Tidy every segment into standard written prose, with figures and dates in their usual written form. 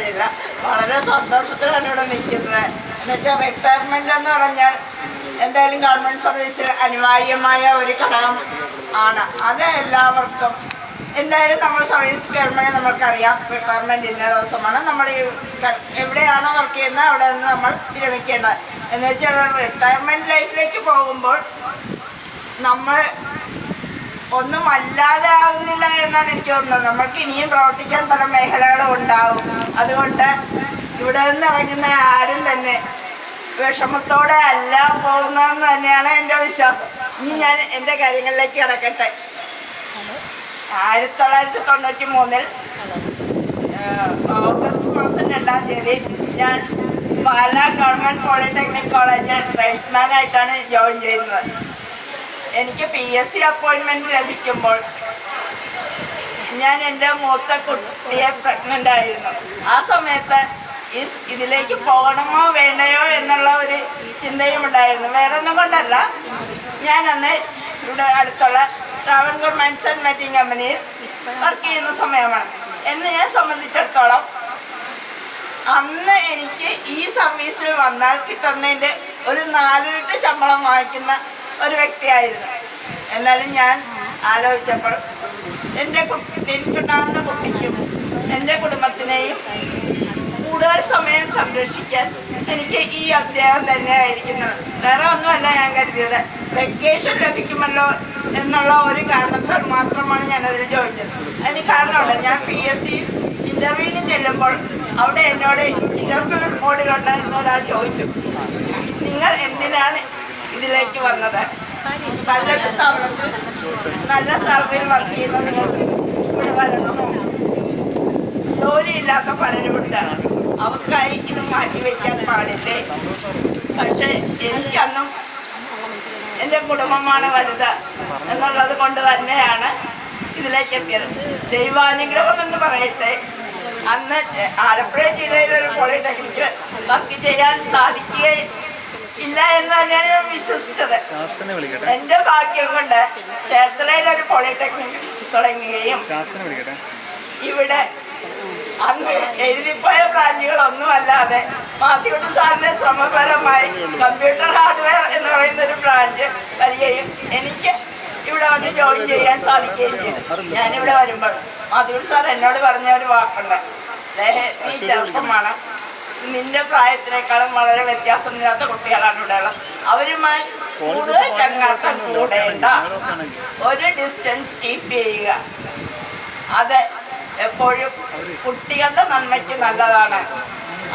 അറിയില്ല. വളരെ സന്തോഷത്തിലാണ് ഇവിടെ നിൽക്കുന്നത്. എന്നുവെച്ചാൽ റിട്ടയർമെൻ്റ് എന്ന് പറഞ്ഞാൽ എന്തായാലും ഗവൺമെൻറ് സർവീസിൽ അനിവാര്യമായ ഒരു ഘടകം ആണ്. അത് എല്ലാവർക്കും എന്തായാലും നമ്മൾ സർവീസ് കഴിയുമ്പോഴേ നമുക്കറിയാം റിട്ടയർമെൻറ്റ് ഇന്ന ദിവസമാണ്. നമ്മൾ എവിടെയാണോ വർക്ക് ചെയ്യുന്നത് അവിടെ നിന്ന് നമ്മൾ വിരമിക്കേണ്ടത്. എന്ന് വെച്ചാൽ റിട്ടയർമെൻറ്റ് ലൈഫിലേക്ക് പോകുമ്പോൾ നമ്മൾ ഒന്നും അല്ലാതെ ആകുന്നില്ല എന്നാണ് എനിക്ക് തോന്നുന്നത്. നമ്മൾക്ക് ഇനിയും പ്രവർത്തിക്കാൻ പല മേഖലകളും ഉണ്ടാകും. അതുകൊണ്ട് ഇവിടെ നിന്ന് ഇറങ്ങുന്ന ആരും തന്നെ വിഷമത്തോടെ അല്ല പോകുന്നതെന്ന് തന്നെയാണ് എൻ്റെ വിശ്വാസം. ഇനി ഞാൻ എൻ്റെ കാര്യങ്ങളിലേക്ക് കിടക്കട്ടെ. 1993 ഓഗസ്റ്റ് മാസം 2-ാം തീയതി ഞാൻ പാലാ ഗവൺമെൻറ് പോളിടെക്നിക് കോളേജിൽ ട്രേഡ്സ്മാനായിട്ടാണ് ജോയിൻ ചെയ്യുന്നത്. എനിക്ക് PSC അപ്പോയിൻമെൻറ്റ് ലഭിക്കുമ്പോൾ ഞാൻ എൻ്റെ മൂത്ത കുട്ടിയെ പ്രഗ്നൻ്റ് ആയിരുന്നു. ആ സമയത്ത് ഇതിലേക്ക് പോകണമോ വേണ്ടയോ എന്നുള്ള ഒരു ചിന്തയും ഉണ്ടായിരുന്നു. വേറെ ഒന്നും കൊണ്ടല്ല, ഞാനന്ന് ഇവിടെ അടുത്തുള്ള ട്രാവൻകൂർ മൈൻസ് ആൻഡ് മെറ്റിംഗ് കമ്പനിയിൽ വർക്ക് ചെയ്യുന്ന സമയമാണ്. എന്നെ സംബന്ധിച്ചിടത്തോളം അന്ന് എനിക്ക് ഈ സർവീസിൽ വന്നാൽ കിട്ടുന്നതിൻ്റെ ഒരു 4 ഇരട്ടി ശമ്പളം വാങ്ങിക്കുന്ന ഒരു വ്യക്തിയായിരുന്നു. എന്നാലും ഞാൻ ആലോചിച്ചപ്പോൾ എനിക്കുണ്ടാകുന്ന കുട്ടിക്കും എൻ്റെ കുടുംബത്തിനെയും കൂടുതൽ സമയം സംരക്ഷിക്കാൻ എനിക്ക് ഈ അധ്യായം തന്നെയായിരിക്കുന്നത്. വേറെ ഒന്നുമല്ല ഞാൻ കരുതിയത്. വെക്കേഷൻ ലഭിക്കുമല്ലോ എന്നുള്ള ഒരു കാരണത്താൽ മാത്രമാണ് ഞാനതിൽ ജോയിൻ ചെയ്തത്. അതിന് കാരണമുണ്ട്. ഞാൻ PSC ഇൻ്റർവ്യൂവിന് ചെല്ലുമ്പോൾ അവിടെ എന്നോട് ഇൻ്റർവ്യൂ ബോർഡിലുണ്ടായിരുന്ന ഒരാൾ ചോദിച്ചു, നിങ്ങൾ എന്തിനാണ് ഇതിലേക്ക് വന്നത്? നല്ലൊരു സ്ഥാപനത്തിൽ നല്ല സാലറിയിൽ വർക്ക് ചെയ്യുന്ന നിങ്ങൾക്ക് ഇവിടെ വരണമോ? ജോലിയില്ലാത്ത പലരുമുണ്ട്, അവർക്കായി ഇത് മാറ്റിവെക്കാൻ പാടില്ലേ? പക്ഷെ എനിക്കന്നും എൻ്റെ കുടുംബമാണ് വലുത് എന്നുള്ളത് കൊണ്ട് തന്നെയാണ് ഇതിലേക്ക് എത്തിയത്. ദൈവാനുഗ്രഹം എന്ന് പറയട്ടെ, അന്ന് ആലപ്പുഴ ജില്ലയിലൊരു പോളിടെക്നിക്കിൽ വർക്ക് ചെയ്യാൻ സാധിക്കുകയില്ല എന്ന് തന്നെയാണ് ഞാൻ വിശ്വസിച്ചത്. എൻ്റെ ഭാഗ്യം കൊണ്ട് ചേർത്തലയിലൊരു പോളിടെക്നിക് തുടങ്ങുകയും ഇവിടെ അന്ന് എഴുതിപ്പോയ ബ്രാഞ്ചുകളൊന്നുമല്ലാതെ മാത്യുട്ടി സാറിൻ്റെ ശ്രമപരമായി കമ്പ്യൂട്ടർ ഹാർഡ്വെയർ എന്ന് പറയുന്ന ഒരു ബ്രാഞ്ച് വരികയും എനിക്ക് ഇവിടെ വന്ന് ജോയിൻ ചെയ്യാൻ സാധിക്കുകയും ചെയ്തു. ഞാനിവിടെ വരുമ്പോൾ മാത്യുട്ടി സാർ എന്നോട് പറഞ്ഞ ഒരു വാക്കുണ്ട്, നീ ചെറുപ്പമാണ്, നിന്റെ പ്രായത്തിനേക്കാളും വളരെ വ്യത്യാസമില്ലാത്ത കുട്ടികളാണ് ഇവിടെ ഉള്ളത്, അവരുമായി കൂടുതൽ ചങ്ങാത്തം കൂടേണ്ട, ഒരു ഡിസ്റ്റൻസ് കീപ്പ് ചെയ്യുക, അത് എപ്പോഴും കുട്ടികളുടെ നന്മയ്ക്ക് നല്ലതാണ്.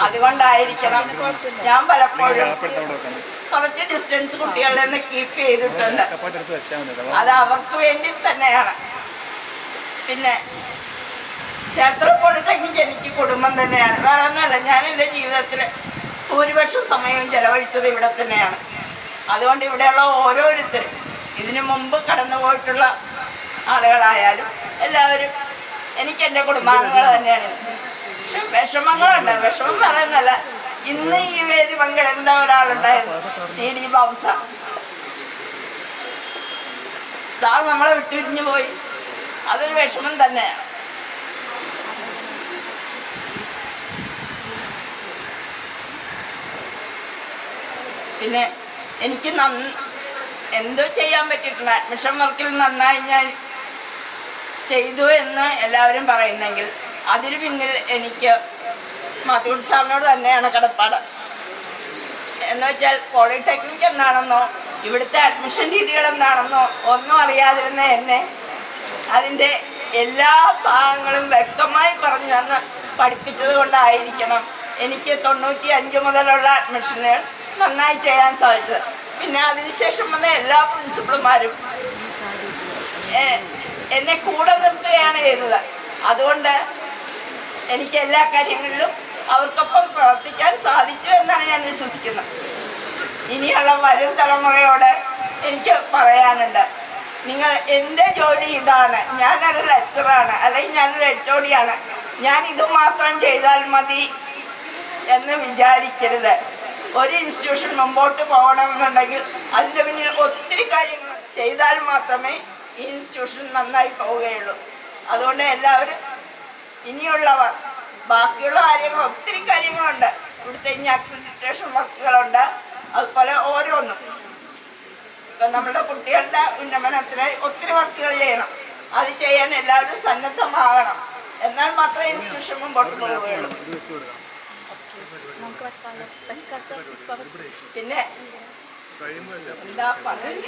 അതുകൊണ്ടായിരിക്കണം ഞാൻ പലപ്പോഴും കുറച്ച് ഡിസ്റ്റൻസ് കുട്ടികളുടെ നിന്ന് കീപ്പ് ചെയ്തിട്ടുണ്ട്. അത് അവർക്ക് വേണ്ടി തന്നെയാണ്. പിന്നെ ചേർത്തല പോളിടെക്നിക് എനിക്ക് കുടുംബം തന്നെയാണ്. വേറെ ഒന്നുമല്ല, ഞാൻ എൻ്റെ ജീവിതത്തിൽ ഭൂരിപക്ഷം സമയവും ചെലവഴിച്ചത് ഇവിടെ തന്നെയാണ്. അതുകൊണ്ട് ഇവിടെയുള്ള ഓരോരുത്തരും ഇതിനു മുമ്പ് കടന്നു പോയിട്ടുള്ള ആളുകളായാലും എല്ലാവരും എനിക്ക് എൻ്റെ കുടുംബാംഗങ്ങൾ തന്നെയാണ്. പക്ഷെ വിഷമങ്ങളുണ്ട്. വിഷമം പറയുന്നല്ല, ഇന്ന് ഈ വേദി പങ്കെടുക്കേണ്ട ഒരാളുണ്ടായിരുന്നു, TD ബാബു സാർ. സാർ നമ്മളെ വിട്ടുപിരിഞ്ഞു പോയി, അതൊരു വിഷമം തന്നെയാണ്. പിന്നെ എനിക്ക് എന്തോ ചെയ്യാൻ പറ്റിയിട്ടില്ല. അഡ്മിഷൻ വർക്കിൽ നന്നായി ഞാൻ ചെയ്തു എന്ന് എല്ലാവരും പറയുന്നെങ്കിൽ അതിന് പിന്നിൽ എനിക്ക് മാത്യുട്ടി സാറിനോട് തന്നെയാണ് കടപ്പാട്. എന്ന് വെച്ചാൽ പോളിടെക്നിക് എന്താണെന്നോ ഇവിടുത്തെ അഡ്മിഷൻ രീതികൾ എന്താണെന്നോ ഒന്നും അറിയാതിരുന്ന എന്നെ അതിൻ്റെ എല്ലാ ഭാഗങ്ങളും വ്യക്തമായി പറഞ്ഞു തന്ന് പഠിപ്പിച്ചത് കൊണ്ടായിരിക്കണം എനിക്ക് 95 മുതലുള്ള അഡ്മിഷനുകൾ നന്നായി ചെയ്യാൻ സാധിച്ചത്. പിന്നെ അതിനുശേഷം വന്ന എല്ലാ പ്രിൻസിപ്പൾമാരും എന്നെ കൂടെ നിർത്തുകയാണ് ചെയ്തത്. അതുകൊണ്ട് എനിക്ക് എല്ലാ കാര്യങ്ങളിലും അവർക്കൊപ്പം പ്രവർത്തിക്കാൻ സാധിച്ചു എന്നാണ് ഞാൻ വിശ്വസിക്കുന്നത്. ഇനിയുള്ള വരും തലമുറയോട് എനിക്ക് പറയാനുണ്ട്, നിങ്ങൾ എൻ്റെ ജോലി ഇതാണ്, ഞാനൊരു ലെക്ചറാണ് അല്ലെങ്കിൽ ഞാനൊരു HOD ആണ്, ഞാൻ ഇത് മാത്രം ചെയ്താൽ മതി എന്ന് വിചാരിക്കരുത്. ഒരു ഇൻസ്റ്റിറ്റ്യൂഷൻ മുമ്പോട്ട് പോകണമെന്നുണ്ടെങ്കിൽ അതിൻ്റെ പിന്നിൽ ഒത്തിരി കാര്യങ്ങൾ ചെയ്താൽ മാത്രമേ ഈ ഇൻസ്റ്റിറ്റ്യൂഷൻ നന്നായി പോവുകയുള്ളൂ. അതുകൊണ്ട് എല്ലാവരും ഇനിയുള്ളവർ ബാക്കിയുള്ള കാര്യങ്ങൾ ഒത്തിരി കാര്യങ്ങളുണ്ട്. ഇവിടുത്തെ ഇനി അക്രഡിറ്റേഷൻ വർക്കുകളുണ്ട്. അതുപോലെ ഓരോന്നും ഇപ്പം നമ്മുടെ കുട്ടികളുടെ ഉന്നമനത്തിന് ഒത്തിരി വർക്കുകൾ ചെയ്യണം. അത് ചെയ്യാൻ എല്ലാവരും സന്നദ്ധമാകണം. എന്നാൽ മാത്രമേ ഇൻസ്റ്റിറ്റ്യൂഷൻ മുമ്പോട്ട് പോവുകയുള്ളൂ. പിന്നെ എന്താ പറയുക,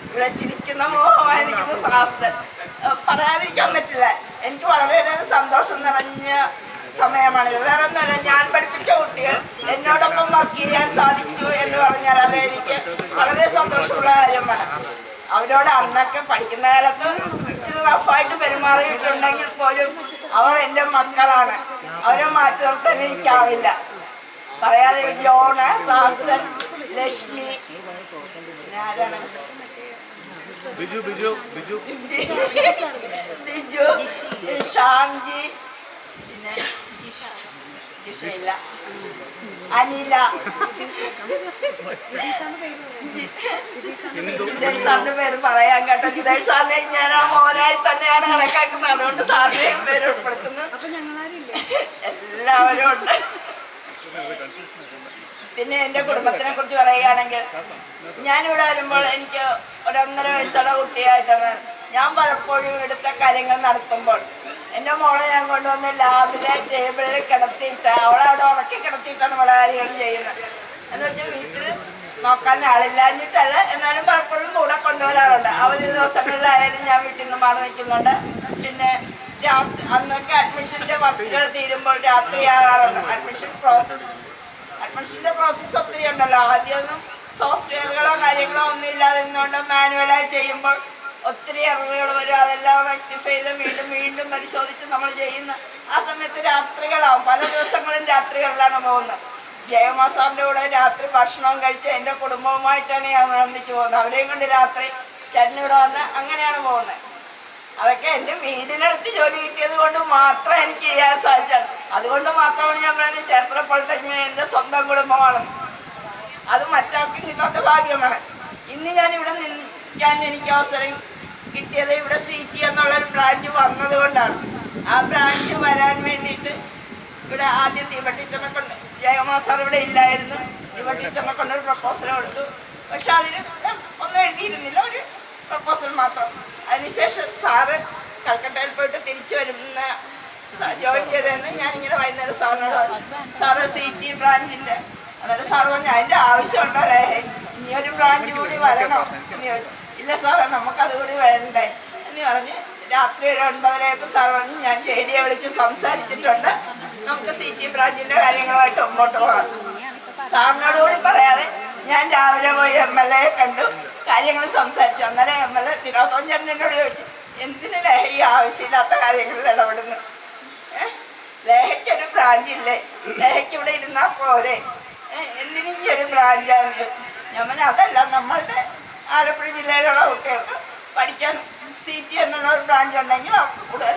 ഇവിടെ ചിരിക്കുന്ന മോഹമായിരിക്കുന്ന ശാസ്ത്രൻ പറയാതിരിക്കാൻ പറ്റില്ല. എനിക്ക് വളരെയേറെ സന്തോഷം നിറഞ്ഞ സമയമാണിത്. വേറെ ഒന്നുമല്ല, ഞാൻ പഠിപ്പിച്ച കുട്ടികൾ എന്നോടൊപ്പം വർക്ക് ചെയ്യാൻ സാധിച്ചു എന്ന് പറഞ്ഞാൽ അത് എനിക്ക് വളരെ സന്തോഷമുള്ള കാര്യമാണ്. അവരോട് അന്നൊക്കെ പഠിക്കുന്ന കാലത്ത് ഇച്ചിരി റഫായിട്ട് പെരുമാറിയിട്ടുണ്ടെങ്കിൽ പോലും അവർ എൻ്റെ മക്കളാണ്. അവരെ മാറ്റി നിർത്താൻ എനിക്കാവില്ല. പറയാതെ ജോണ്, ശാസ്ത്രൻ, ലക്ഷ്മി, ആരാണ്, ബിജു, ഷാംജി, പിന്നെ ജിഷയില്ല, അനില, ജിതേഷ് സാറിന്റെ പേര് പറയാൻ കേട്ടോ. ജിതേഷ് സാറിനെ ഞാൻ ആ മോനായി തന്നെയാണ് കണക്കാക്കുന്നത്. അതുകൊണ്ട് സാറിന്റെയും പേര് ഉൾപ്പെടുത്തുന്നു. എല്ലാവരും ഉണ്ട്. പിന്നെ എൻ്റെ കുടുംബത്തിനെ കുറിച്ച് പറയുകയാണെങ്കിൽ, ഞാനിവിടെ വരുമ്പോൾ എനിക്ക് 1.5 വയസ്സുള്ള കുട്ടിയായിട്ടാണ്. ഞാൻ പലപ്പോഴും ഇവിടുത്തെ കാര്യങ്ങൾ നടത്തുമ്പോൾ എൻ്റെ മോളെ ഞാൻ കൊണ്ടുവന്ന് ലാബിലെ ടേബിളിൽ കിടത്തിയിട്ട് അവളെ അവിടെ ഉറക്കി കിടത്തിയിട്ടാണ് പല കാര്യങ്ങളും ചെയ്യുന്നത്. എന്ന് വെച്ചാൽ വീട്ടിൽ നോക്കാൻ ആളില്ലാഞ്ഞിട്ടല്ല, എന്നാലും പലപ്പോഴും കൂടെ കൊണ്ടുവരാറുണ്ട്. അവധി ദിവസങ്ങളിലായാലും ഞാൻ വീട്ടിൽ നിന്ന് മാറി നിൽക്കുന്നുണ്ട്. പിന്നെ അന്നൊക്കെ അഡ്മിഷൻ്റെ വർക്കുകൾ തീരുമ്പോൾ രാത്രിയാകാറുണ്ട്. അഡ്മിഷൻ്റെ പ്രോസസ്സ് ഒത്തിരി ഉണ്ടല്ലോ. ആദ്യമൊന്നും സോഫ്റ്റ്വെയറുകളോ കാര്യങ്ങളോ ഒന്നും ഇല്ലാതിരുന്നുകൊണ്ട് മാനുവലായി ചെയ്യുമ്പോൾ ഒത്തിരി എററുകൾ വരും. അതെല്ലാം റെക്ടിഫൈ ചെയ്ത് വീണ്ടും പരിശോധിച്ച് നമ്മൾ ചെയ്യുന്ന ആ സമയത്ത് രാത്രികളാവും. പല ദിവസങ്ങളും രാത്രികളിലാണ് പോകുന്നത്. ജയമാസാറിൻ്റെ കൂടെ രാത്രി ഭക്ഷണവും കഴിച്ച് എൻ്റെ കുടുംബവുമായിട്ടാണ് ഞാൻ ഒന്നിച്ച് പോകുന്നത്. അവരെയും കൊണ്ട് രാത്രി ചേട്ടനിവിടെ വന്ന് അങ്ങനെയാണ് പോകുന്നത്. അതൊക്കെ എൻ്റെ വീടിനടുത്ത് ജോലി കിട്ടിയത് കൊണ്ട് മാത്രം എനിക്ക് ചെയ്യാൻ സാധിച്ചത്. അതുകൊണ്ട് മാത്രമാണ് ഞാൻ പറയുന്നത് ചേർത്തല പോളിടെക്നിക് എൻ്റെ സ്വന്തം കുടുംബമാണ്. അത് മറ്റാർക്കും കിട്ടാത്ത ഭാഗ്യമാണ്. ഇന്ന് ഞാനിവിടെ നിൽക്കാൻ എനിക്ക് അവസരം കിട്ടിയത് ഇവിടെ CT എന്നുള്ളൊരു ബ്രാഞ്ച് വന്നതുകൊണ്ടാണ്. ആ ബ്രാഞ്ച് വരാൻ വേണ്ടിയിട്ട് ഇവിടെ ആദ്യം ദീപ ടീച്ചറിനെ കൊണ്ട്, ജയകുമാർ സാർ ഇവിടെ ഇല്ലായിരുന്നു, ദീപ ടീച്ചറിനെ കൊണ്ടൊരു പ്രപ്പോസൽ കൊടുത്തു. പക്ഷെ അതിന് ഒന്നും എഴുതിയിരുന്നില്ല, ഒരു പ്രപ്പോസൽ മാത്രം. അതിനുശേഷം സാറ് കൽക്കട്ടയിൽ പോയിട്ട് തിരിച്ചു വരുന്ന ജോയിൻ ചെയ്തതെന്ന് ഞാനിങ്ങനെ വൈകുന്നേരം സാറിനോട്, സാറ് CT ബ്രാഞ്ചിൻ്റെ, എന്നിട്ട് സാറ് പറഞ്ഞു അതിൻ്റെ ആവശ്യമുണ്ടോ അല്ലേ, ഇനിയൊരു ബ്രാഞ്ച് കൂടി വരണോ എന്ന് ചോദിച്ചു. ഇല്ല സാറേ, നമുക്കതുകൂടി വരണ്ടേ എന്ന് പറഞ്ഞ് രാത്രി ഒരു 9:30 സാർ പറഞ്ഞു ഞാൻ JD വിളിച്ച് സംസാരിച്ചിട്ടുണ്ട്, നമുക്ക് CT ബ്രാഞ്ചിൻ്റെ കാര്യങ്ങളുമായിട്ട് മുമ്പോട്ട് പോകാം. സാറിനോട് കൂടി പറയാതെ ഞാൻ രാവിലെ പോയി MLA കണ്ടു, കാര്യങ്ങൾ സംസാരിച്ചു. അന്നേരം MLA തിരുവനന്തപുരം ചോദിച്ചു, എന്തിനു ലേഹ ഈ ആവശ്യമില്ലാത്ത കാര്യങ്ങളിൽ ഇടപെടുന്നു? ലേഹയ്ക്കൊരു ബ്രാഞ്ചില്ലേ, ലേഹയ്ക്ക് ഇവിടെ ഇരുന്നാൽ പോരെ, എന്തിനും ഈ ഒരു ബ്രാഞ്ചാന്ന് ചോദിച്ചു. ഞാൻ പറഞ്ഞു അതല്ല, നമ്മളുടെ ആലപ്പുഴ ജില്ലയിലുള്ള കുട്ടികൾക്ക് പഠിക്കാൻ CT എന്നുള്ള ഒരു ബ്രാഞ്ച് ഉണ്ടെങ്കിൽ അവർക്ക് കൂടുതൽ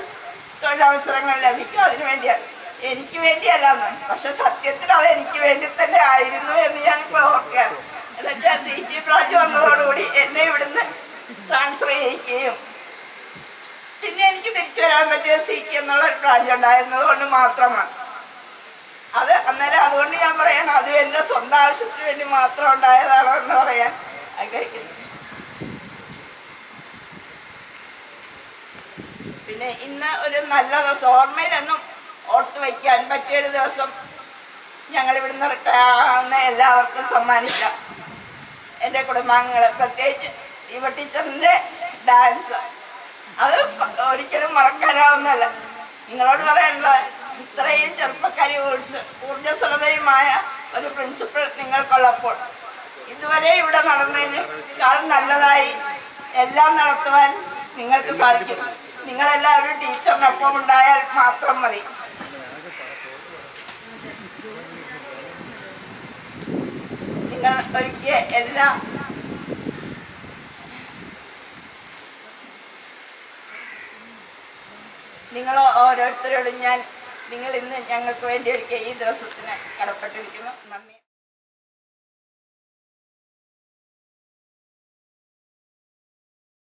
തൊഴിലവസരങ്ങൾ ലഭിക്കും, അതിനു വേണ്ടിയാണ്. എനിക്ക് വേണ്ടിയല്ല, പക്ഷെ സത്യത്തിൽ അത് എനിക്ക് വേണ്ടി തന്നെ ആയിരുന്നു എന്ന് ഞാനിപ്പോൾ ഓർക്കുകയാണ്. എന്നുവെച്ചാൽ CT ബ്രാഞ്ച് വന്നതോടുകൂടി എന്നെ ഇവിടുന്ന് ട്രാൻസ്ഫർ ചെയ്യിക്കുകയും പിന്നെ എനിക്ക് തിരിച്ചു വരാൻ പറ്റിയ CT എന്നുള്ള ഒരു ബ്രാഞ്ച് ഉണ്ടായിരുന്നത് കൊണ്ട് മാത്രമാണ്. അത് അന്നേരം അതുകൊണ്ട് ഞാൻ പറയാൻ അത് എൻ്റെ സ്വന്തം ആവശ്യത്തിന് വേണ്ടി മാത്രം ഉണ്ടായതാണോ എന്ന് പറയാൻ ആഗ്രഹിക്കുന്നു. പിന്നെ ഇന്ന് ഒരു നല്ല ദിവസം, ഓർമ്മയിലെന്നും ഓർത്ത് വയ്ക്കാൻ പറ്റിയൊരു ദിവസം ഞങ്ങളിവിടുന്ന് റിട്ടയറാവുന്ന എല്ലാവർക്കും സമ്മാനിച്ച എൻ്റെ കുടുംബാംഗങ്ങളെ, പ്രത്യേകിച്ച് ദീപ ടീച്ചറിൻ്റെ ഡാൻസ്, അത് ഒരിക്കലും മറക്കാനാവുന്നല്ല. നിങ്ങളോട് പറയാനുള്ളത്, ഇത്രയും ചെറുപ്പക്കാരി ഊർജ്ജസ്വലതയുമായ ഒരു പ്രിൻസിപ്പൾ നിങ്ങൾക്കുള്ളപ്പോൾ ഇതുവരെ ഇവിടെ നടന്നതിനേക്കാൾ നല്ലതായി എല്ലാം നടത്തുവാൻ നിങ്ങൾക്ക് സാധിക്കും. നിങ്ങളെല്ലാവരും ടീച്ചറിനൊപ്പം ഉണ്ടായാൽ മാത്രം മതി. നിങ്ങൾ ഒരുക്കിയ എല്ലാ നിങ്ങൾ ഓരോരുത്തരോടും നിങ്ങൾ ഇന്ന് ഞങ്ങൾക്ക് വേണ്ടി ഒരുക്കിയ ഈ ദിവസത്തിന് കടപ്പെട്ടിരിക്കുന്നു. നന്ദി.